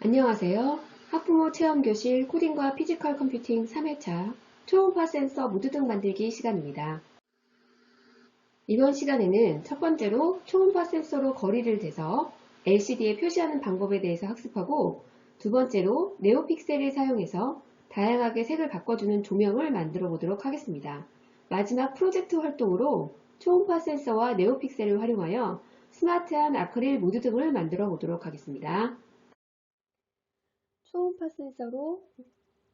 안녕하세요. 학부모 체험교실 코딩과 피지컬 컴퓨팅 3회차 초음파 센서 무드 등 만들기 시간입니다. 이번 시간에는 첫 번째로 초음파 센서로 거리를 재서 LCD에 표시하는 방법에 대해서 학습하고, 두 번째로 네오픽셀을 사용해서 다양하게 색을 바꿔주는 조명을 만들어 보도록 하겠습니다. 마지막 프로젝트 활동으로 초음파 센서와 네오픽셀을 활용하여 스마트한 아크릴 무드 등을 만들어 보도록 하겠습니다. 초음파 센서로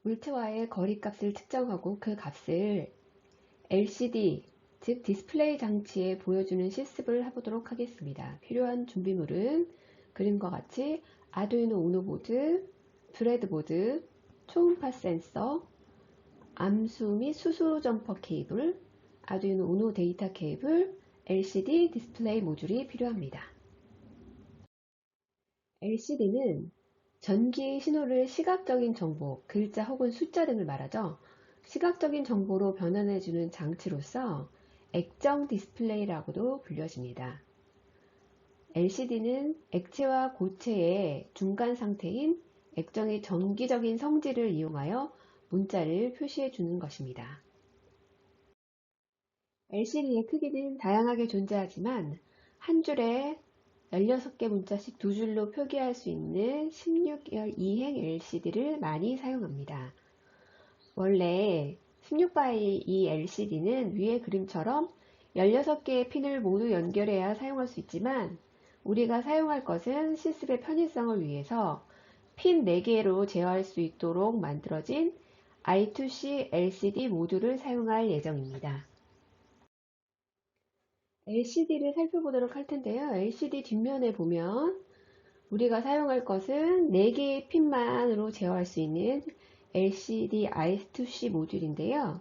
물체와의 거리값을 측정하고 그 값을 LCD, 즉 디스플레이 장치에 보여주는 실습을 해보도록 하겠습니다. 필요한 준비물은 그림과 같이 아두이노 우노 보드, 브레드보드, 초음파 센서, 암수 및 수수 점퍼 케이블, 아두이노 우노 데이터 케이블, LCD 디스플레이 모듈이 필요합니다. LCD는 전기 신호를 시각적인 정보, 글자 혹은 숫자 등을 말하죠. 시각적인 정보로 변환해주는 장치로서 액정 디스플레이라고도 불려집니다. LCD는 액체와 고체의 중간 상태인 액정의 전기적인 성질을 이용하여 문자를 표시해 주는 것입니다. LCD의 크기는 다양하게 존재하지만 한 줄에 16개 문자씩 두 줄로 표기할 수 있는 16열 2행 LCD를 많이 사용합니다. 원래 16바이 이 LCD는 위의 그림처럼 16개의 핀을 모두 연결해야 사용할 수 있지만, 우리가 사용할 것은 실습의 편의성을 위해서 핀 4개로 제어할 수 있도록 만들어진 I2C LCD 모듈을 사용할 예정입니다. LCD를 살펴보도록 할 텐데요. LCD 뒷면에 보면 우리가 사용할 것은 4개의 핀만으로 제어할 수 있는 LCD I2C 모듈인데요.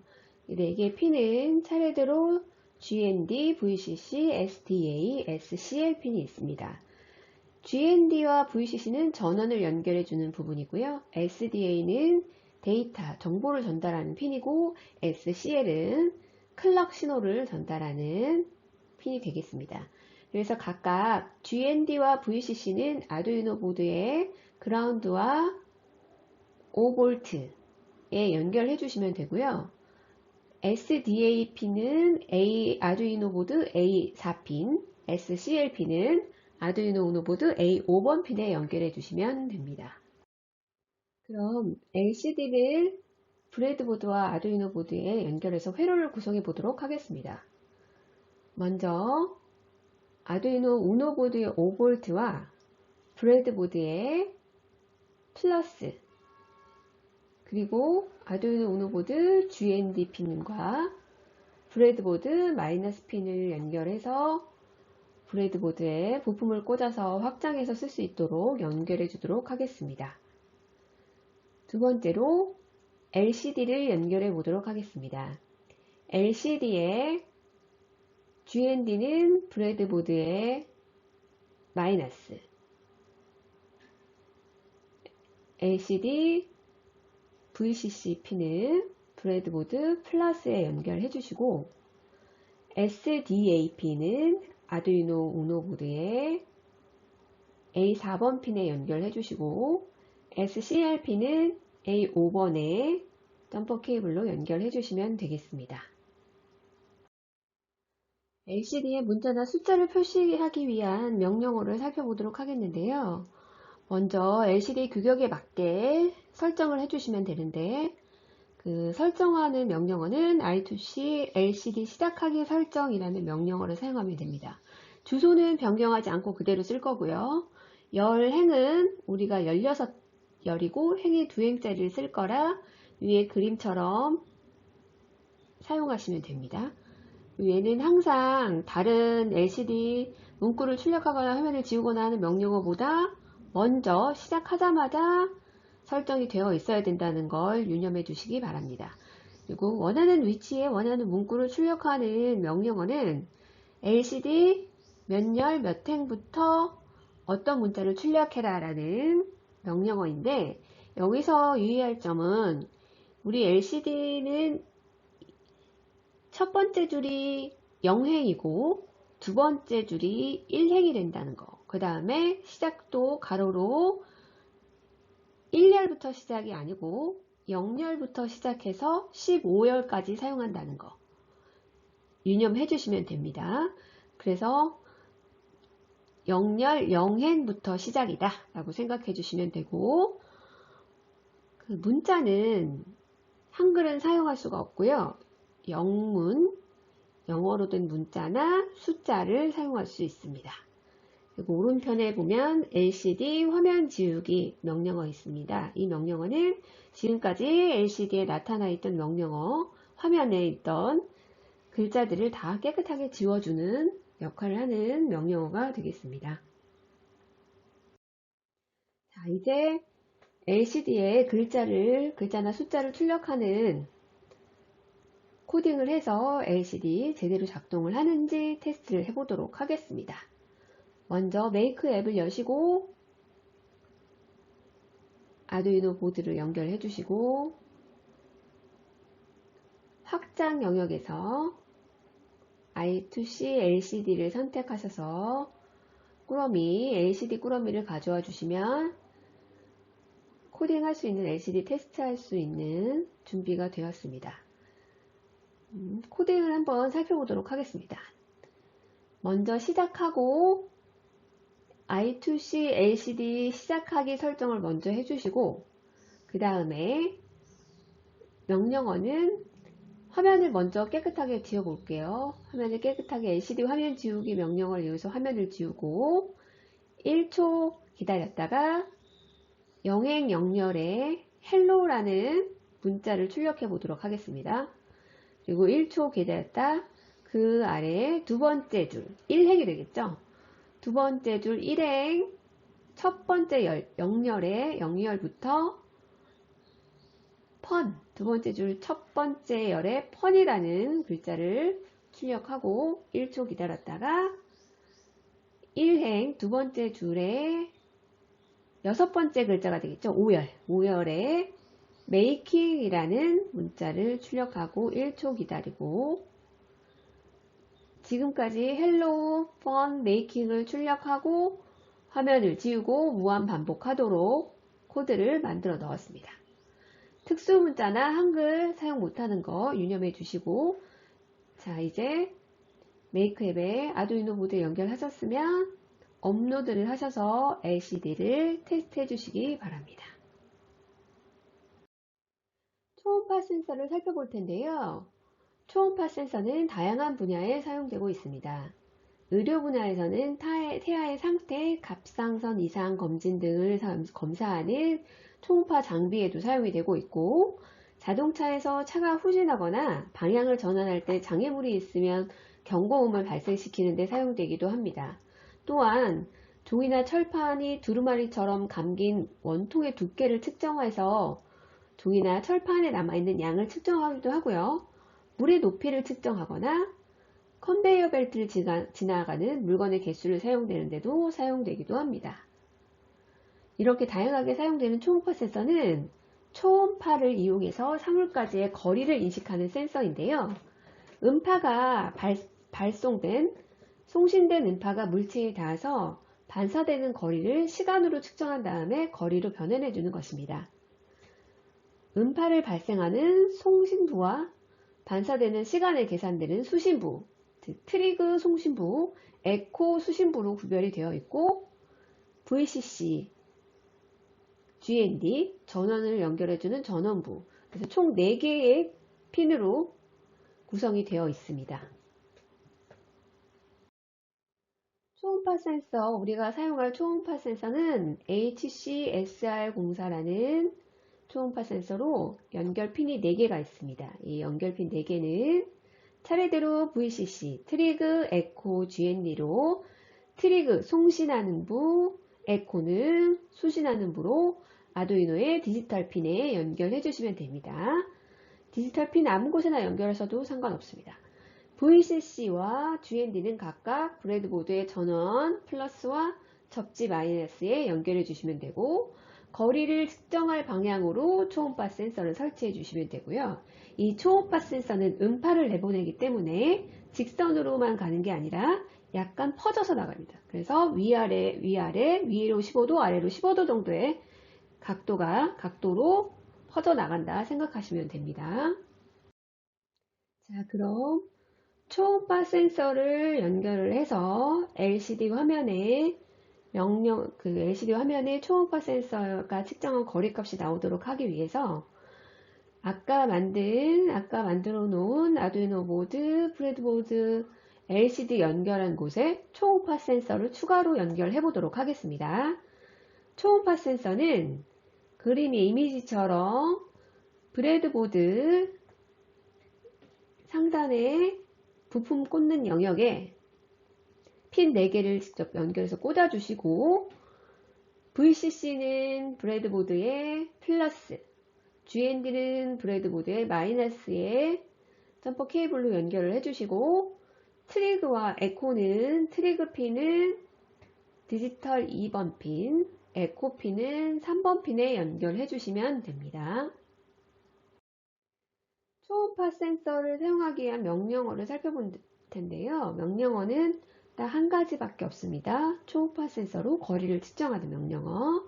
4개의 핀은 차례대로 GND, VCC, SDA, SCL 핀이 있습니다. GND와 VCC는 전원을 연결해주는 부분이고요. SDA는 데이터, 정보를 전달하는 핀이고, SCL은 클럭 신호를 전달하는 핀이 되겠습니다. 그래서 각각 GND와 VCC는 아두이노 보드의 그라운드와 5V에 연결해 주시면 되고요. SDA 핀은 아두이노 보드 A4핀, SCL 핀은 아두이노 우노 보드 A5번 핀에 연결해 주시면 됩니다. 그럼 LCD를 브레드보드와 아두이노 보드에 연결해서 회로를 구성해 보도록 하겠습니다. 먼저 아두이노 우노 보드의 5V와 브레드보드의 플러스, 그리고 아두이노 우노 보드 GND 핀과 브레드보드 마이너스 핀을 연결해서 브레드보드에 부품을 꽂아서 확장해서 쓸 수 있도록 연결해 주도록 하겠습니다. 두 번째로 LCD를 연결해 보도록 하겠습니다. LCD에 GND는 브레드보드의 마이너스, LCD VCC 핀은 브레드보드 플러스에 연결해 주시고, SDA 핀은 아두이노 우노 보드의 A4번 핀에 연결해 주시고, SCL 핀은 A5번에 점퍼 케이블로 연결해 주시면 되겠습니다. LCD에 문자나 숫자를 표시하기 위한 명령어를 살펴보도록 하겠는데요. 먼저 LCD 규격에 맞게 설정을 해주시면 되는데, 그 설정하는 명령어는 I2C LCD 시작하기 설정이라는 명령어를 사용하면 됩니다. 주소는 변경하지 않고 그대로 쓸 거고요. 열행은 우리가 16열이고 행이 2행짜리를 쓸 거라 위에 그림처럼 사용하시면 됩니다. 얘는 항상 다른 LCD 문구를 출력하거나 화면을 지우거나 하는 명령어보다 먼저 시작하자마자 설정이 되어 있어야 된다는 걸 유념해 주시기 바랍니다. 그리고 원하는 위치에 원하는 문구를 출력하는 명령어는 LCD 몇 열 몇 행부터 어떤 문자를 출력해라 라는 명령어인데, 여기서 유의할 점은 우리 LCD는 첫 번째 줄이 0행이고 두 번째 줄이 1행이 된다는 거. 그 다음에 시작도 가로로 1열부터 시작이 아니고 0열부터 시작해서 15열까지 사용한다는 거 유념해 주시면 됩니다. 그래서 0열 0행부터 시작이다 라고 생각해 주시면 되고, 그 문자는 한글은 사용할 수가 없고요. 영문, 영어로 된 문자나 숫자를 사용할 수 있습니다. 그리고 오른편에 보면 LCD 화면 지우기 명령어 있습니다. 이 명령어는 지금까지 LCD에 나타나 있던 명령어, 화면에 있던 글자들을 다 깨끗하게 지워주는 역할을 하는 명령어가 되겠습니다. 자, 이제 LCD에 글자나 숫자를 출력하는 코딩을 해서 LCD 제대로 작동을 하는지 테스트를 해보도록 하겠습니다. 먼저 메이크 앱을 여시고 아두이노 보드를 연결해 주시고 확장 영역에서 I2C LCD를 선택하셔서 LCD 꾸러미를 가져와 주시면 코딩할 수 있는 LCD 테스트할 수 있는 준비가 되었습니다. 코딩을 한번 살펴보도록 하겠습니다. 먼저 시작하고 I2C LCD 시작하기 설정을 먼저 해주시고, 그 다음에 명령어는 화면을 먼저 깨끗하게 지워 볼게요. 화면을 깨끗하게 LCD 화면 지우기 명령어를 이용해서 화면을 지우고 1초 기다렸다가 0행 0열에 헬로라는 문자를 출력해 보도록 하겠습니다. 그리고 1초 기다렸다 그 아래에 두 번째 줄 1행이 되겠죠. 두 번째 줄 1행 첫 번째 0열에 0열부터 펀, 두 번째 줄 첫 번째 열에 펀이라는 글자를 출력하고 1초 기다렸다가 1행 두 번째 줄에 여섯 번째 글자가 되겠죠. 5열에 메이킹이라는 문자를 출력하고 1초 기다리고, 지금까지 헬로우, 펀, 메이킹을 출력하고 화면을 지우고 무한 반복하도록 코드를 만들어 넣었습니다. 특수 문자나 한글 사용 못하는 거 유념해 주시고, 자, 이제 메이크 앱에 아두이노 보드 연결하셨으면 업로드를 하셔서 LCD를 테스트해 주시기 바랍니다. 초음파 센서를 살펴볼 텐데요. 초음파 센서는 다양한 분야에 사용되고 있습니다. 의료 분야에서는 태아의 상태, 갑상선 이상 검진 등을 검사하는 초음파 장비에도 사용이 되고 있고, 자동차에서 차가 후진하거나 방향을 전환할 때 장애물이 있으면 경고음을 발생시키는 데 사용되기도 합니다. 또한 종이나 철판이 두루마리처럼 감긴 원통의 두께를 측정해서 종이나 철판에 남아있는 양을 측정하기도 하고요. 물의 높이를 측정하거나 컨베이어 벨트를 지나가는 물건의 개수를 사용되는 데도 사용되기도 합니다. 이렇게 다양하게 사용되는 초음파 센서는 초음파를 이용해서 사물까지의 거리를 인식하는 센서인데요. 음파가 송신된 음파가 물체에 닿아서 반사되는 거리를 시간으로 측정한 다음에 거리로 변환해 주는 것입니다. 음파를 발생하는 송신부와 반사되는 시간에 계산되는 수신부, 즉 트리그 송신부, 에코 수신부로 구별이 되어 있고, VCC, GND, 전원을 연결해주는 전원부, 그래서 총 4개의 핀으로 구성이 되어 있습니다. 초음파 센서, 우리가 사용할 초음파 센서는 HCSR04라는 초음파 센서로 연결핀이 4개가 있습니다. 이 연결핀 4개는 차례대로 VCC, 트리그, 에코, GND로 트리그, 송신하는 부, 에코는 수신하는 부로 아두이노의 디지털 핀에 연결해 주시면 됩니다. 디지털 핀 아무 곳에나 연결하셔도 상관없습니다. VCC와 GND는 각각 브레드보드의 전원 플러스와 접지 마이너스에 연결해 주시면 되고, 거리를 측정할 방향으로 초음파 센서를 설치해 주시면 되고요. 이 초음파 센서는 음파를 내보내기 때문에 직선으로만 가는 게 아니라 약간 퍼져서 나갑니다. 그래서 위로 15도, 아래로 15도 정도의 각도로 퍼져나간다 생각하시면 됩니다. 자, 그럼 초음파 센서를 연결을 해서 LCD 화면에 LCD 화면에 초음파 센서가 측정한 거리값이 나오도록 하기 위해서 아까 만들어 놓은 아두이노 보드, 브레드보드, LCD 연결한 곳에 초음파 센서를 추가로 연결해 보도록 하겠습니다. 초음파 센서는 그림의 이미지처럼 브레드보드 상단에 부품 꽂는 영역에 핀 4개를 직접 연결해서 꽂아주시고 VCC는 브레드보드에 플러스, GND는 브레드보드에 마이너스에 점퍼 케이블로 연결을 해주시고 트리그와 에코는 트리그 핀은 디지털 2번 핀, 에코 핀은 3번 핀에 연결해 주시면 됩니다. 초음파 센서를 사용하기 위한 명령어를 살펴볼 텐데요. 명령어는 딱 한 가지밖에 없습니다. 초음파 센서로 거리를 측정하는 명령어.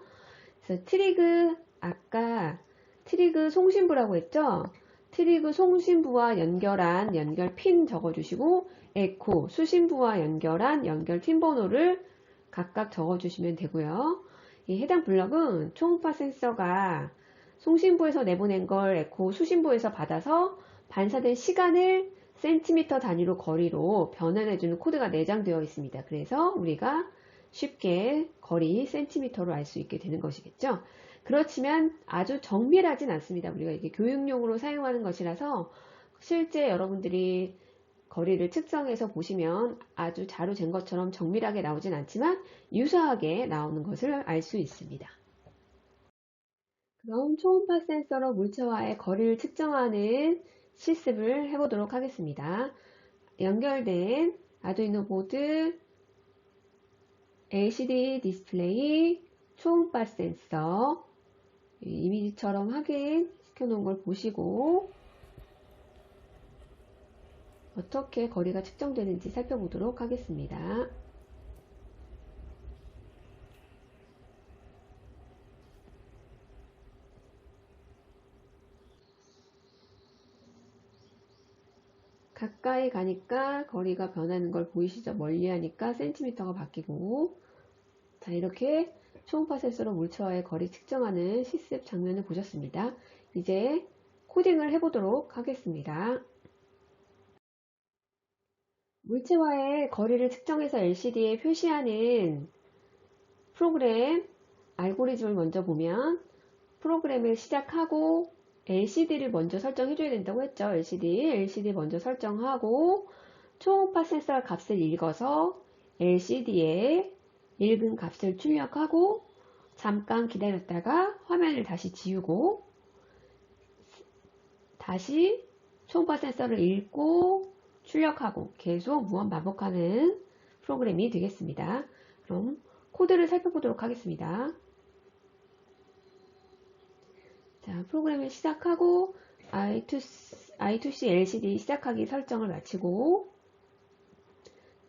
그래서 트리그, 아까 트리그 송신부라고 했죠? 트리그 송신부와 연결한 연결 핀 적어주시고 에코, 수신부와 연결한 연결 핀 번호를 각각 적어주시면 되고요. 이 해당 블럭은 초음파 센서가 송신부에서 내보낸 걸 에코, 수신부에서 받아서 반사된 시간을 센티미터 단위로 거리로 변환해주는 코드가 내장되어 있습니다. 그래서 우리가 쉽게 거리 센티미터로 알 수 있게 되는 것이겠죠. 그렇지만 아주 정밀하진 않습니다. 우리가 이게 교육용으로 사용하는 것이라서 실제 여러분들이 거리를 측정해서 보시면 아주 자료 잰 것처럼 정밀하게 나오진 않지만 유사하게 나오는 것을 알 수 있습니다. 그럼 초음파 센서로 물체와의 거리를 측정하는 실습을 해보도록 하겠습니다. 연결된 아두이노 보드, LCD 디스플레이, 초음파 센서 이미지처럼 확인시켜 놓은 걸 보시고 어떻게 거리가 측정되는지 살펴보도록 하겠습니다. 가까이 가니까 거리가 변하는 걸 보이시죠? 멀리 하니까 센티미터가 바뀌고, 자, 이렇게 초음파 센서로 물체와의 거리 측정하는 실습 장면을 보셨습니다. 이제 코딩을 해보도록 하겠습니다. 물체와의 거리를 측정해서 LCD에 표시하는 프로그램 알고리즘을 먼저 보면 프로그램을 시작하고 LCD를 먼저 설정해줘야 된다고 했죠. LCD 먼저 설정하고 초음파 센서 값을 읽어서 LCD에 읽은 값을 출력하고 잠깐 기다렸다가 화면을 다시 지우고 다시 초음파 센서를 읽고 출력하고 계속 무한 반복하는 프로그램이 되겠습니다. 그럼 코드를 살펴보도록 하겠습니다. 자, 프로그램을 시작하고 I2C LCD 시작하기 설정을 마치고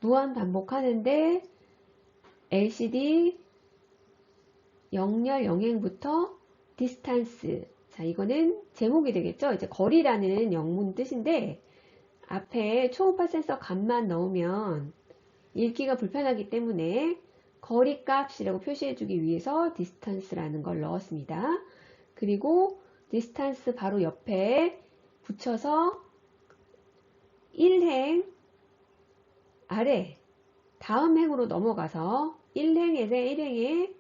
무한 반복하는데 LCD 영열 영행부터 디스탄스, 자, 이거는 제목이 되겠죠. 이제 거리라는 영문 뜻인데 앞에 초음파 센서 값만 넣으면 읽기가 불편하기 때문에 거리 값이라고 표시해주기 위해서 디스턴스라는 걸 넣었습니다. 그리고 디스턴스 바로 옆에 붙여서 1행 아래 다음 행으로 넘어가서 1행에서 1행에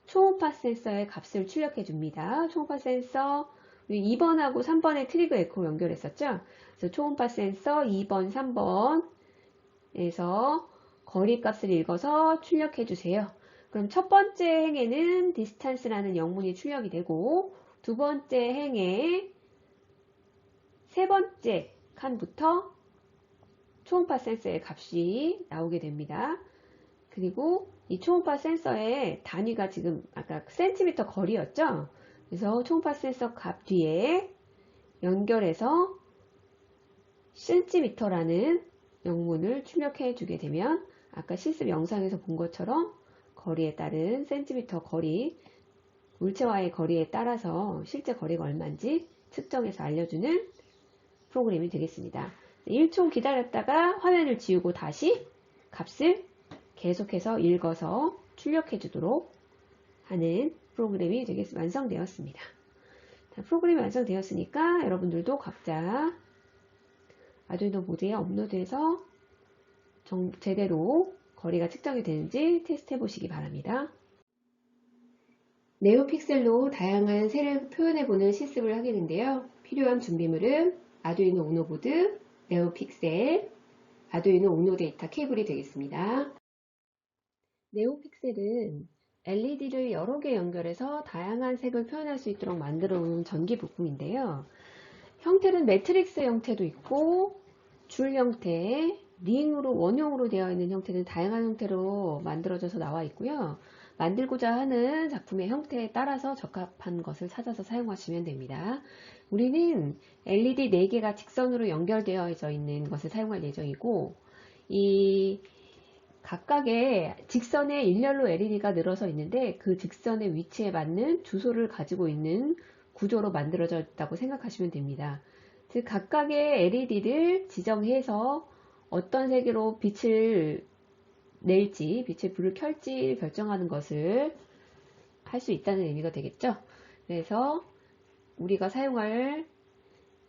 초음파 센서의 값을 출력해 줍니다. 초음파 센서 2번하고 3번의 트리거 에코 연결했었죠. 그래서 초음파 센서 2번, 3번에서 거리 값을 읽어서 출력해 주세요. 그럼 첫 번째 행에는 디스턴스라는 영문이 출력이 되고 두 번째 행에 세 번째 칸부터 초음파 센서의 값이 나오게 됩니다. 그리고 이 초음파 센서의 단위가 지금 아까 센티미터 거리였죠. 그래서 초음파 센서 값 뒤에 연결해서 센티미터라는 영문을 출력해 주게 되면 아까 실습 영상에서 본 것처럼 거리에 따른 센티미터 거리 물체와의 거리에 따라서 실제 거리가 얼마인지 측정해서 알려주는 프로그램이 되겠습니다. 1초 기다렸다가 화면을 지우고 다시 값을 계속해서 읽어서 출력해 주도록 하는 프로그램이 완성되었습니다. 자, 프로그램이 완성되었으니까 여러분들도 각자 아두이노 보드에 업로드해서 제대로 거리가 측정이 되는지 테스트 해보시기 바랍니다. 네오픽셀로 다양한 색을 표현해보는 실습을 하게 된데요. 필요한 준비물은 아두이노 우노 보드, 네오픽셀, 아두이노 우노 데이터 케이블이 되겠습니다. 네오픽셀은 LED를 여러 개 연결해서 다양한 색을 표현할 수 있도록 만들어 놓은 전기 부품인데요. 형태는 매트릭스 형태도 있고 줄 형태, 링으로 원형으로 되어 있는 형태는 다양한 형태로 만들어져서 나와 있고요. 만들고자 하는 작품의 형태에 따라서 적합한 것을 찾아서 사용하시면 됩니다. 우리는 LED 4개가 직선으로 연결되어져 있는 것을 사용할 예정이고, 이 각각의 직선에 일렬로 LED가 늘어서 있는데 그 직선의 위치에 맞는 주소를 가지고 있는 구조로 만들어져 있다고 생각하시면 됩니다. 즉 각각의 LED를 지정해서 어떤 색으로 빛을 낼지, 빛의 불을 켤지 결정하는 것을 할 수 있다는 의미가 되겠죠. 그래서 우리가 사용할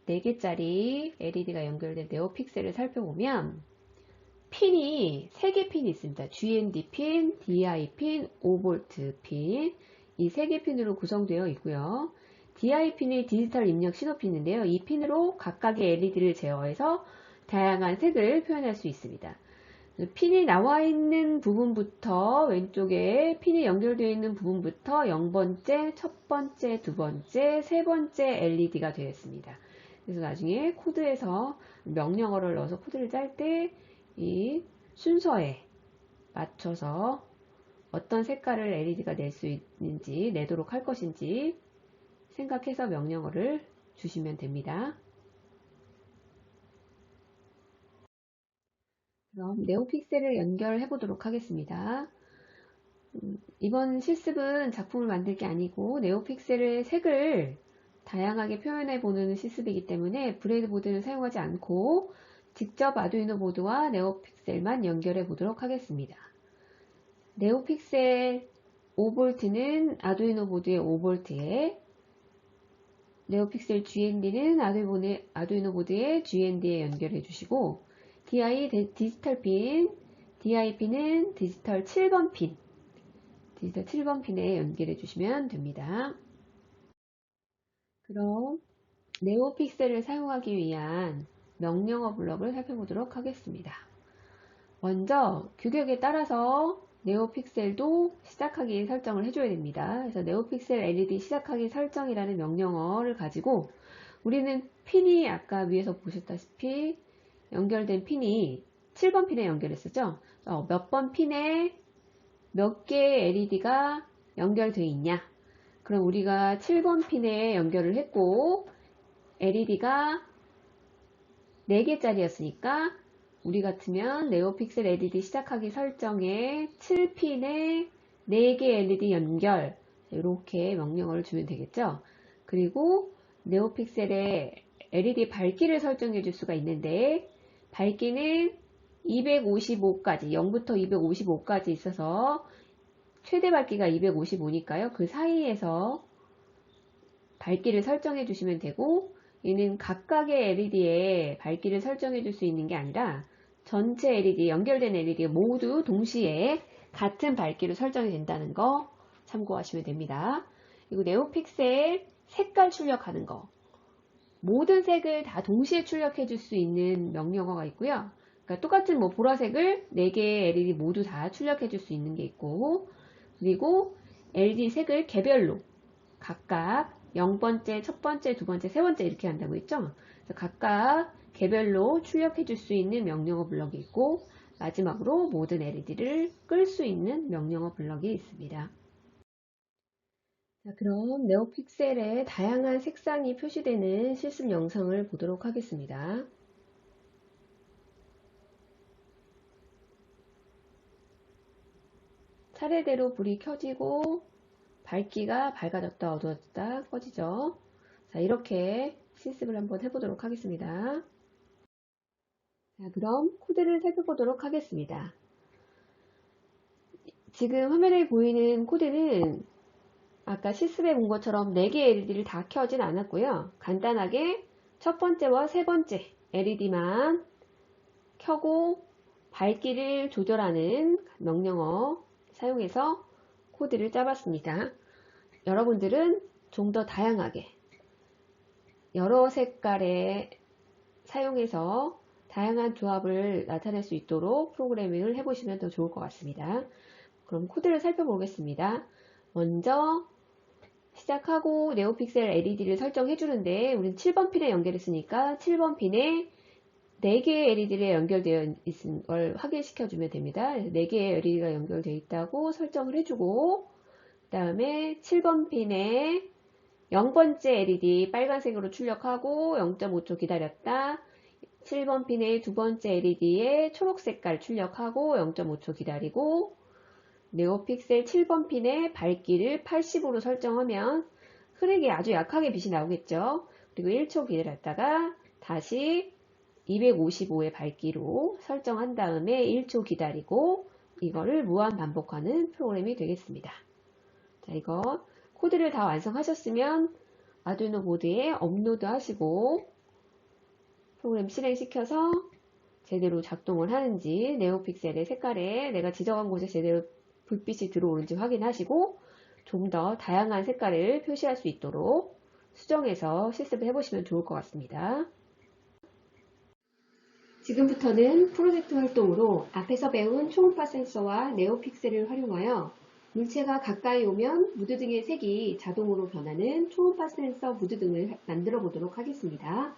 4개짜리 LED가 연결된 네오픽셀을 살펴보면 핀이 3개 핀이 있습니다. GND 핀, DI 핀, 5V 핀, 이 3개 핀으로 구성되어 있고요. DI 핀이 디지털 입력 신호 핀인데요. 이 핀으로 각각의 LED를 제어해서 다양한 색을 표현할 수 있습니다. 핀이 나와 있는 부분부터 왼쪽에 핀이 연결되어 있는 부분부터 0번째, 첫 번째, 두 번째, 세 번째 LED가 되었습니다. 그래서 나중에 코드에서 명령어를 넣어서 코드를 짤 때 이 순서에 맞춰서 어떤 색깔을 LED가 낼 수 있는지, 내도록 할 것인지 생각해서 명령어를 주시면 됩니다. 그럼 네오픽셀을 연결해 보도록 하겠습니다. 이번 실습은 작품을 만들 게 아니고 네오픽셀의 색을 다양하게 표현해 보는 실습이기 때문에 브레이드보드는 사용하지 않고 직접 아두이노 보드와 네오픽셀만 연결해 보도록 하겠습니다. 네오픽셀 5V는 아두이노 보드의 5V에, 네오픽셀 GND는 아두이노 보드의 GND에 연결해 주시고, DI 디지털 핀, DIP는 디지털 7번 핀, 디지털 7번 핀에 연결해 주시면 됩니다. 그럼 네오픽셀을 사용하기 위한 명령어 블럭을 살펴보도록 하겠습니다. 먼저 규격에 따라서 네오픽셀도 시작하기 설정을 해줘야 됩니다. 그래서 네오픽셀 LED 시작하기 설정이라는 명령어를 가지고 우리는 핀이 아까 위에서 보셨다시피 연결된 핀이 7번 핀에 연결했었죠. 몇 번 핀에 몇 개의 LED가 연결되어 있냐. 그럼 우리가 7번 핀에 연결을 했고 LED가 4개짜리였으니까 우리 같으면 네오픽셀 LED 시작하기 설정에 7핀에 4개 LED 연결, 이렇게 명령어를 주면 되겠죠. 그리고 네오픽셀의 LED 밝기를 설정해 줄 수가 있는데 밝기는 255까지 0부터 255까지 있어서 최대 밝기가 255니까요. 그 사이에서 밝기를 설정해 주시면 되고, 얘는 각각의 LED에 밝기를 설정해 줄 수 있는 게 아니라 전체 LED, 연결된 LED 모두 동시에 같은 밝기로 설정이 된다는 거 참고하시면 됩니다. 그리고 네오픽셀 색깔 출력하는 거, 모든 색을 다 동시에 출력해 줄 수 있는 명령어가 있고요. 그러니까 똑같은 보라색을 4개의 LED 모두 다 출력해 줄 수 있는 게 있고, 그리고 LED 색을 개별로 각각 0번째, 첫 번째, 두 번째, 세 번째 이렇게 한다고 했죠. 그래서 각각 개별로 출력해 줄 수 있는 명령어 블럭이 있고, 마지막으로 모든 LED를 끌 수 있는 명령어 블럭이 있습니다. 자, 그럼 네오픽셀에 다양한 색상이 표시되는 실습 영상을 보도록 하겠습니다. 차례대로 불이 켜지고 밝기가 밝아졌다 어두워졌다 꺼지죠. 자, 이렇게 실습을 한번 해보도록 하겠습니다. 자, 그럼 코드를 살펴보도록 하겠습니다. 지금 화면에 보이는 코드는 아까 실습해 본 것처럼 4개의 LED를 다 켜진 않았고요. 간단하게 첫 번째와 세 번째 LED만 켜고 밝기를 조절하는 명령어 사용해서 코드를 짜봤습니다. 여러분들은 좀 더 다양하게 여러 색깔의 사용해서 다양한 조합을 나타낼 수 있도록 프로그래밍을 해보시면 더 좋을 것 같습니다. 그럼 코드를 살펴보겠습니다. 먼저 시작하고 네오픽셀 LED를 설정해 주는데 우리는 7번 핀에 연결했으니까 7번 핀에 4개의 LED가 연결되어 있는 걸 확인시켜 주면 됩니다. 4개의 LED가 연결되어 있다고 설정을 해주고 그 다음에 7번 핀에 0번째 LED 빨간색으로 출력하고 0.5초 기다렸다. 7번 핀의 두 번째 LED에 초록색깔 출력하고 0.5초 기다리고 네오픽셀 7번 핀의 밝기를 80으로 설정하면 흐르게 아주 약하게 빛이 나오겠죠. 그리고 1초 기다렸다가 다시 255의 밝기로 설정한 다음에 1초 기다리고 이거를 무한 반복하는 프로그램이 되겠습니다. 자, 이거 코드를 다 완성하셨으면 아두이노 보드에 업로드 하시고 프로그램 실행시켜서 제대로 작동을 하는지 네오픽셀의 색깔에 내가 지정한 곳에 제대로 불빛이 들어오는지 확인하시고 좀 더 다양한 색깔을 표시할 수 있도록 수정해서 실습을 해보시면 좋을 것 같습니다. 지금부터는 프로젝트 활동으로 앞에서 배운 초음파 센서와 네오픽셀을 활용하여 물체가 가까이 오면 무드 등의 색이 자동으로 변하는 초음파 센서 무드 등을 만들어 보도록 하겠습니다.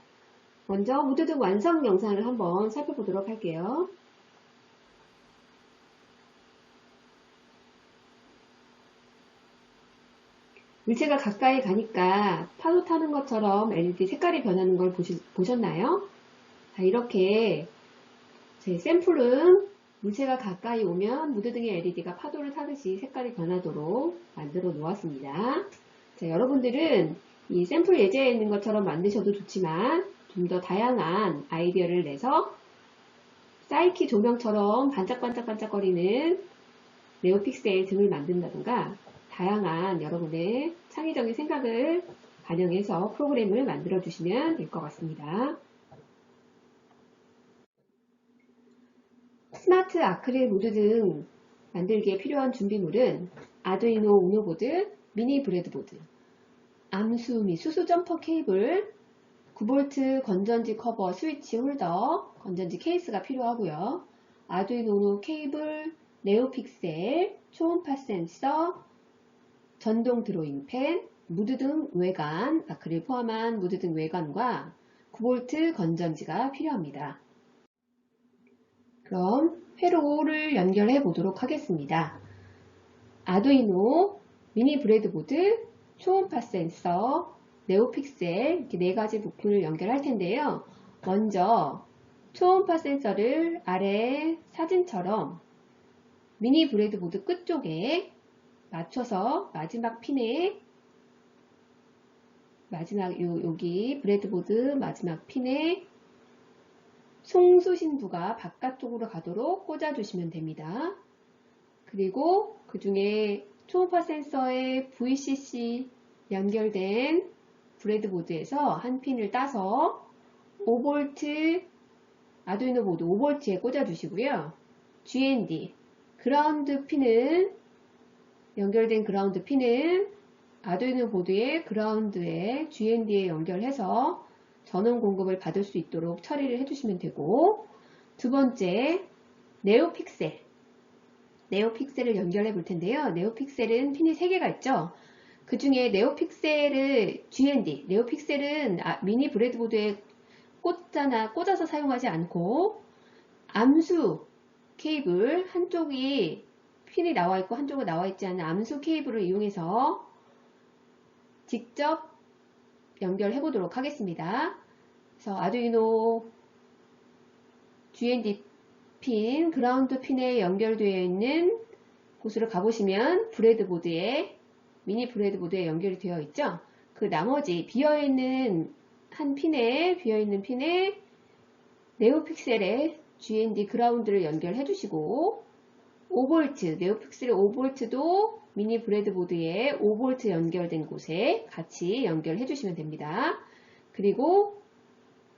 먼저 무드 등 완성 영상을 한번 살펴보도록 할게요. 물체가 가까이 가니까 파도 타는 것처럼 LED 색깔이 변하는 걸 보셨나요? 자, 이렇게 제 샘플은 물체가 가까이 오면 무드 등의 LED가 파도를 타듯이 색깔이 변하도록 만들어 놓았습니다. 자, 여러분들은 이 샘플 예제에 있는 것처럼 만드셔도 좋지만 좀 더 다양한 아이디어를 내서 사이키 조명처럼 반짝반짝반짝거리는 네오픽셀 등을 만든다든가 다양한 여러분의 창의적인 생각을 반영해서 프로그램을 만들어 주시면 될 것 같습니다. 스마트 아크릴 모드 등 만들기에 필요한 준비물은 아두이노 우노 보드, 미니 브레드보드, 암수 및 수수 점퍼 케이블, 9V 건전지 커버 스위치 홀더, 건전지 케이스가 필요하고요. 아두이노 우노 케이블, 네오픽셀, 초음파 센서, 전동 드로잉 펜, 무드 등 외관, 아크릴 포함한 무드 등 외관과 9V 건전지가 필요합니다. 그럼 회로를 연결해 보도록 하겠습니다. 아두이노, 미니 브레드보드, 초음파 센서, 네오픽셀 이렇게 4가지 부품을 연결할 텐데요. 먼저 초음파 센서를 아래 사진처럼 미니 브레드보드 끝쪽에 맞춰서 마지막 핀에 여기 브레드보드 마지막 핀에 송수신부가 바깥쪽으로 가도록 꽂아주시면 됩니다. 그리고 그 중에 초음파 센서에 VCC 연결된 브레드보드에서 한 핀을 따서 5V 아두이노 보드 5V에 꽂아주시고요. GND 그라운드 핀은 연결된 그라운드 핀은 아두이노 보드의 그라운드에 GND에 연결해서 전원 공급을 받을 수 있도록 처리를 해주시면 되고 두 번째 네오픽셀을 연결해 볼 텐데요. 네오픽셀은 핀이 3개가 있죠. 그 중에 네오픽셀은 GND, 네오픽셀은 미니 브레드보드에 꽂아서 사용하지 않고 암수 케이블 한쪽이 핀이 나와 있고 한쪽은 나와 있지 않은 암수 케이블을 이용해서 직접 연결해 보도록 하겠습니다. 그래서 아두이노 GND 핀, 그라운드 핀에 연결되어 있는 곳으로 가보시면 브레드보드에 미니 브레드보드에 연결이 되어 있죠. 그 나머지 비어있는 핀에 네오픽셀의 GND 그라운드를 연결해 주시고 5V, 네오픽셀의 5V도 미니 브레드보드에 5V 연결된 곳에 같이 연결해 주시면 됩니다. 그리고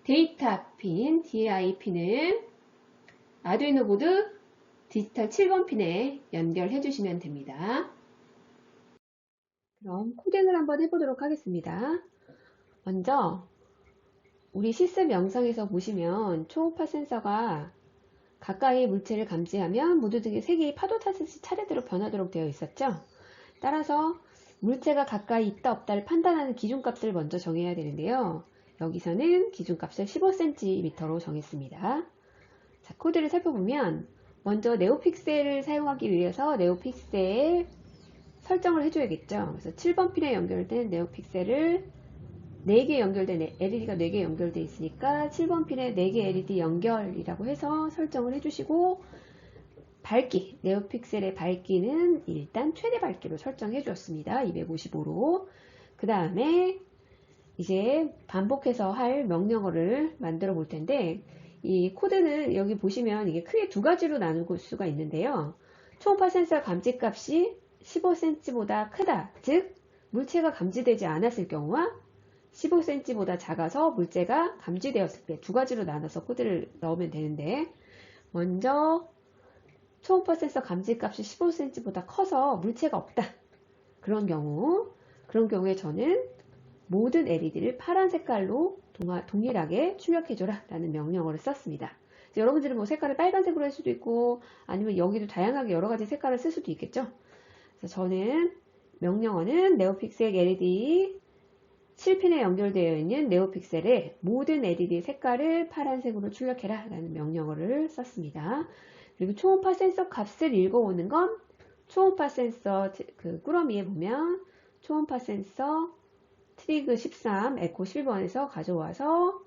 데이터 핀, DI 핀은 아두이노 보드 디지털 7번 핀에 연결해 주시면 됩니다. 그럼 코딩을 한번 해보도록 하겠습니다. 먼저 우리 시스템 영상에서 보시면 초음파 센서가 가까이 물체를 감지하면 모두 등의 색이 파도 타듯이 차례대로 변하도록 되어 있었죠. 따라서 물체가 가까이 있다 없다를 판단하는 기준값을 먼저 정해야 되는데요. 여기서는 기준값을 15cm로 정했습니다. 자, 코드를 살펴보면 먼저 네오픽셀을 사용하기 위해서 네오픽셀 설정을 해줘야겠죠. 그래서 7번 핀에 연결된 네오픽셀을 4개 연결된 LED가 4개 연결되어 있으니까 7번 핀에 4개 LED 연결이라고 해서 설정을 해주시고 밝기, 네오픽셀의 밝기는 일단 최대 밝기로 설정해 주었습니다. 255로. 그 다음에 이제 반복해서 할 명령어를 만들어 볼 텐데 이 코드는 여기 보시면 이게 크게 두 가지로 나눌 수가 있는데요. 초음파 센서 감지값이 15cm보다 크다, 즉 물체가 감지되지 않았을 경우와 15cm보다 작아서 물체가 감지되었을 때 두 가지로 나눠서 코드를 넣으면 되는데 먼저 초음파 센서 감지값이 15cm보다 커서 물체가 없다. 그런 경우에 저는 모든 LED를 파란 색깔로 동일하게 출력해줘라 라는 명령어를 썼습니다. 여러분들은 뭐 색깔을 빨간색으로 할 수도 있고 아니면 여기도 다양하게 여러가지 색깔을 쓸 수도 있겠죠. 그래서 저는 명령어는 네오픽셀 LED 7핀에 연결되어 있는 네오픽셀의 모든 LED 색깔을 파란색으로 출력해라 라는 명령어를 썼습니다. 그리고 초음파 센서 값을 읽어오는 건 초음파 센서 그 꾸러미에 보면 초음파 센서 트리그 13, 에코 11번에서 가져와서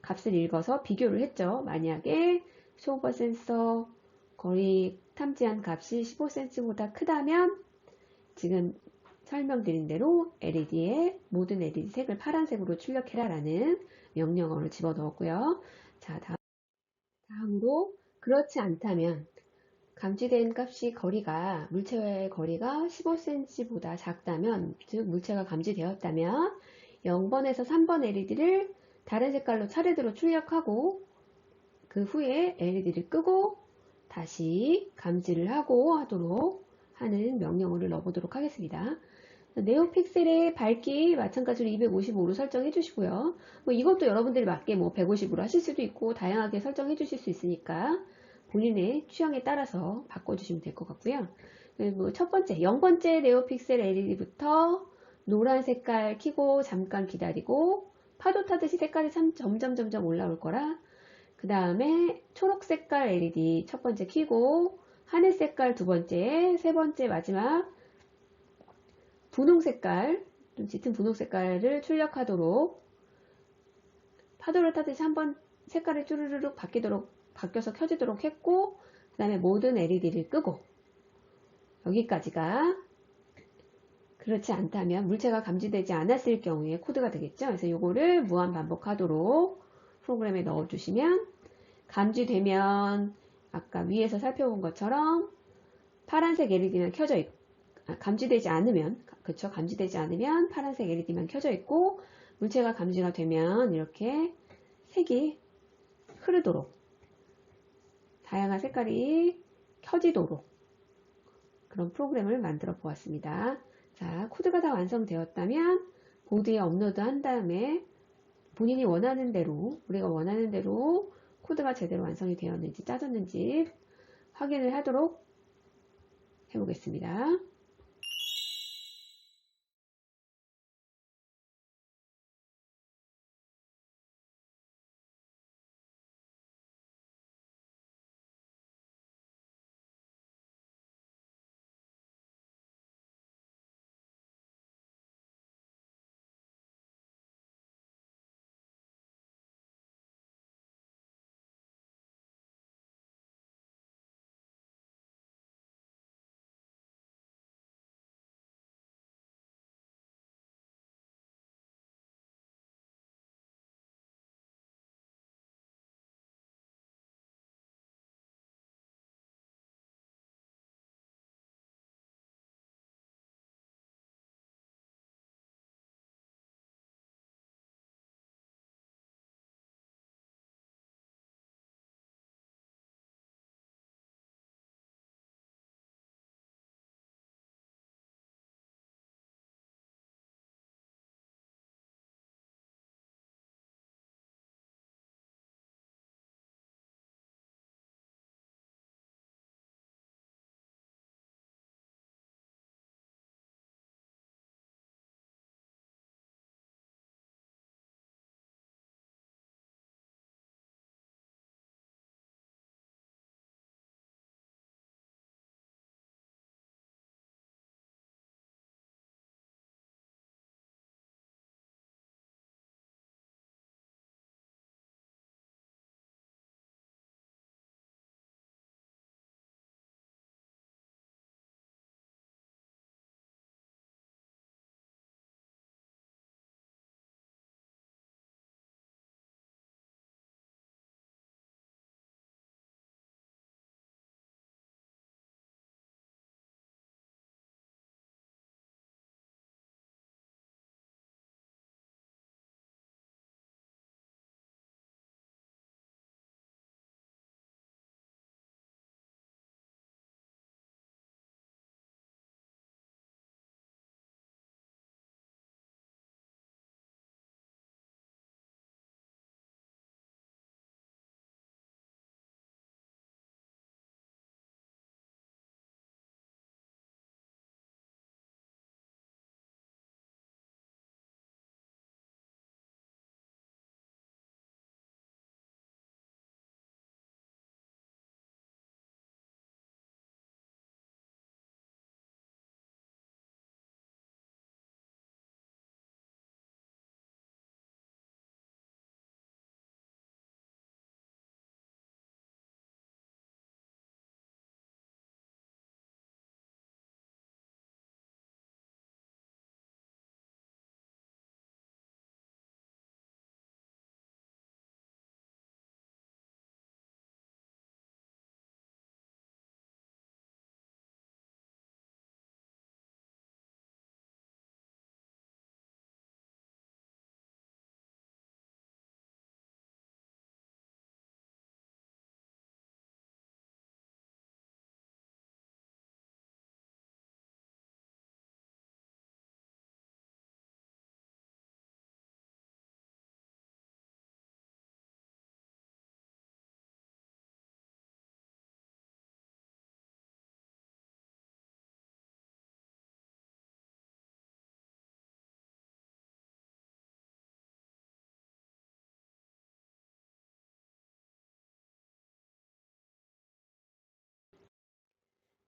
값을 읽어서 비교를 했죠. 만약에 초음파 센서 거리 탐지한 값이 15cm보다 크다면 지금 설명드린 대로 LED의 모든 LED 색을 파란색으로 출력해라 라는 명령어를 집어넣었고요. 자, 다음으로 그렇지 않다면 감지된 값이 물체와의 거리가 15cm보다 작다면, 즉 물체가 감지되었다면 0번에서 3번 LED를 다른 색깔로 차례대로 출력하고 그 후에 LED를 끄고 다시 감지를 하도록 하는 명령어를 넣어보도록 하겠습니다. 네오픽셀의 밝기 마찬가지로 255로 설정해 주시고요. 이것도 여러분들이 맞게 150으로 하실 수도 있고 다양하게 설정해 주실 수 있으니까 본인의 취향에 따라서 바꿔주시면 될 것 같고요. 첫 번째, 0번째 네오픽셀 LED부터 노란 색깔 켜고 잠깐 기다리고 파도 타듯이 색깔이 점점 올라올 거라. 그 다음에 초록 색깔 LED 첫 번째 켜고 하늘 색깔 두 번째, 세 번째 마지막 분홍 색깔, 좀 짙은 분홍 색깔을 출력하도록 파도를 타듯이 한번 색깔이 쭈르르륵 바뀌어서 켜지도록 했고 그 다음에 모든 LED를 끄고 여기까지가 그렇지 않다면 물체가 감지되지 않았을 경우에 코드가 되겠죠. 그래서 이거를 무한 반복하도록 프로그램에 넣어주시면 감지되면 아까 위에서 살펴본 것처럼 파란색 LED만 켜져 있고 감지되지 않으면 파란색 LED만 켜져 있고 물체가 감지가 되면 이렇게 색이 흐르도록 다양한 색깔이 켜지도록 그런 프로그램을 만들어 보았습니다. 자, 코드가 다 완성되었다면 보드에 업로드 한 다음에 본인이 원하는 대로 우리가 원하는 대로 코드가 제대로 완성이 되었는지 짜졌는지 확인을 하도록 해보겠습니다.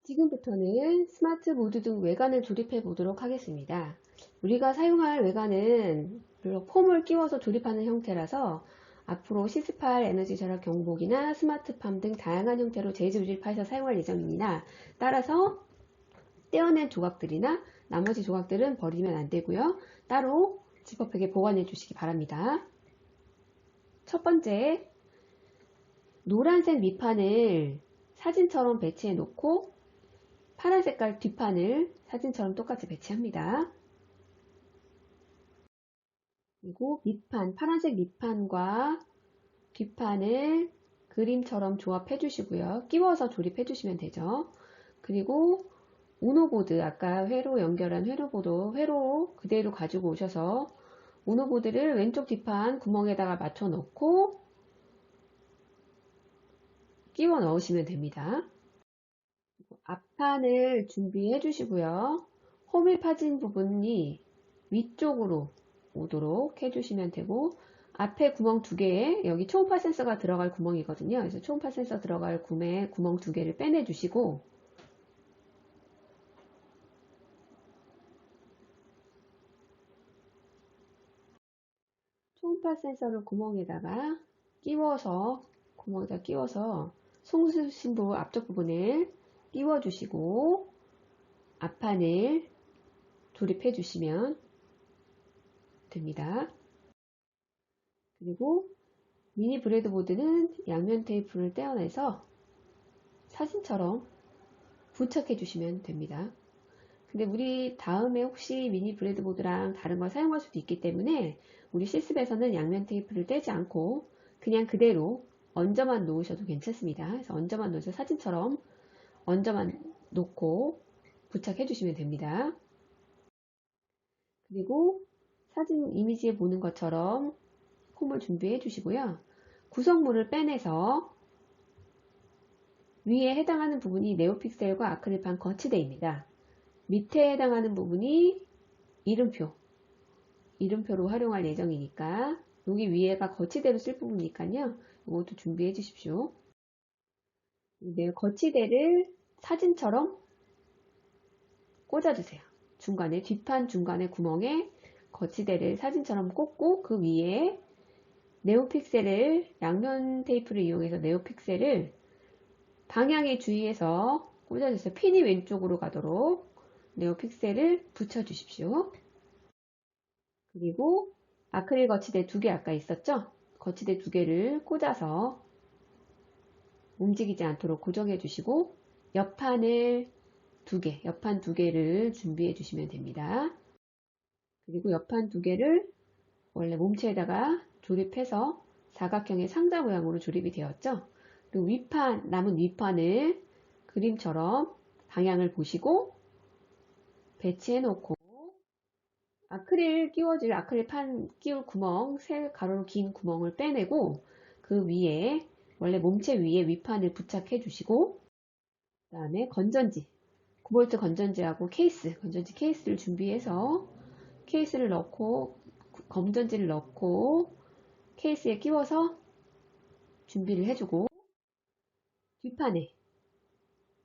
지금부터는 스마트 보드 등 외관을 조립해 보도록 하겠습니다. 우리가 사용할 외관은 폼을 끼워서 조립하는 형태라서 앞으로 시스팔 에너지 절약 경보기나 스마트팜 등 다양한 형태로 재조립해서 사용할 예정입니다. 따라서 떼어낸 조각들이나 나머지 조각들은 버리면 안 되고요. 따로 지퍼백에 보관해 주시기 바랍니다. 첫 번째, 노란색 밑판을 사진처럼 배치해 놓고 파란 색깔 뒷판을 사진처럼 똑같이 배치합니다. 그리고 밑판, 파란색 밑판과 뒷판을 그림처럼 조합해 주시고요. 끼워서 조립해 주시면 되죠. 그리고 우노보드, 아까 회로 연결한 회로 그대로 가지고 오셔서 우노보드를 왼쪽 뒷판 구멍에다가 맞춰 넣고 끼워 넣으시면 됩니다. 앞판을 준비해 주시고요. 홈이 파진 부분이 위쪽으로 오도록 해주시면 되고, 앞에 구멍 2개에 여기 초음파 센서가 들어갈 구멍이거든요. 그래서 초음파 센서 들어갈 구멍 2개를 빼내 주시고, 초음파 센서를 구멍에다가 끼워서 송수신부 앞쪽 부분을 끼워 주시고 앞판을 조립해 주시면 됩니다. 그리고 미니 브레드보드는 양면 테이프를 떼어내서 사진처럼 부착해 주시면 됩니다. 근데 우리 다음에 혹시 미니 브레드보드랑 다른 걸 사용할 수도 있기 때문에 우리 실습에서는 양면 테이프를 떼지 않고 그냥 그대로 얹어만 놓으셔도 괜찮습니다. 그래서 얹어만 놓으셔서 사진처럼 얹어만 놓고 부착해 주시면 됩니다. 그리고 사진 이미지에 보는 것처럼 폼을 준비해 주시고요. 구성물을 빼내서 위에 해당하는 부분이 네오픽셀과 아크릴판 거치대입니다. 밑에 해당하는 부분이 이름표로 활용할 예정이니까 여기 위에가 거치대로 쓸 부분이니까요. 이것도 준비해 주십시오. 네, 거치대를 사진처럼 꽂아주세요. 뒷판 중간에 구멍에 거치대를 사진처럼 꽂고 그 위에 네오픽셀을 양면 테이프를 이용해서 네오픽셀을 방향에 주의해서 꽂아주세요. 핀이 왼쪽으로 가도록 네오픽셀을 붙여주십시오. 그리고 아크릴 거치대 2개 아까 있었죠? 거치대 2개를 꽂아서 움직이지 않도록 고정해 주시고 옆판 2개를 준비해 주시면 됩니다. 그리고 옆판 2개를 원래 몸체에다가 조립해서 사각형의 상자 모양으로 조립이 되었죠? 그리고 남은 윗판을 그림처럼 방향을 보시고 배치해 놓고 아크릴판 끼울 구멍, 3가로로 긴 구멍을 빼내고 그 위에 원래 몸체 위에 윗판을 부착해 주시고 그 다음에 건전지, 9V 건전지하고 건전지 케이스를 준비해서 건전지를 넣고 케이스에 끼워서 준비를 해주고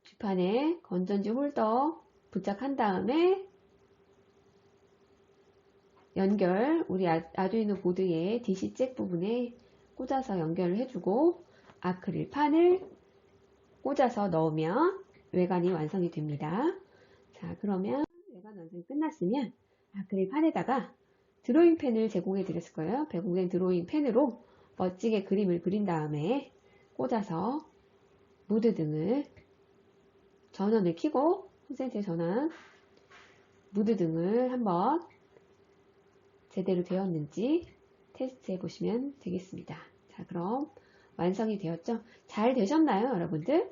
뒷판에 건전지 홀더 부착한 다음에 우리 아두이노 보드의 DC 잭 부분에 꽂아서 연결을 해주고 아크릴판을 꽂아서 넣으면 외관이 완성이 됩니다. 자, 그러면 외관 완성이 끝났으면 아크릴판에다가 드로잉 펜을 제공해 드렸을 거예요. 배공된 드로잉 펜으로 멋지게 그림을 그린 다음에 꽂아서 무드등을 전원을 켜고 콘센트의 전원 무드등을 한번 제대로 되었는지 테스트 해 보시면 되겠습니다. 자, 그럼 완성이 되었죠? 잘 되셨나요, 여러분들?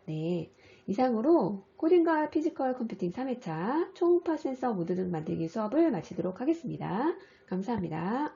네. 이상으로 코딩과 피지컬 컴퓨팅 3회차 초음파 센서 무드등 만들기 수업을 마치도록 하겠습니다. 감사합니다.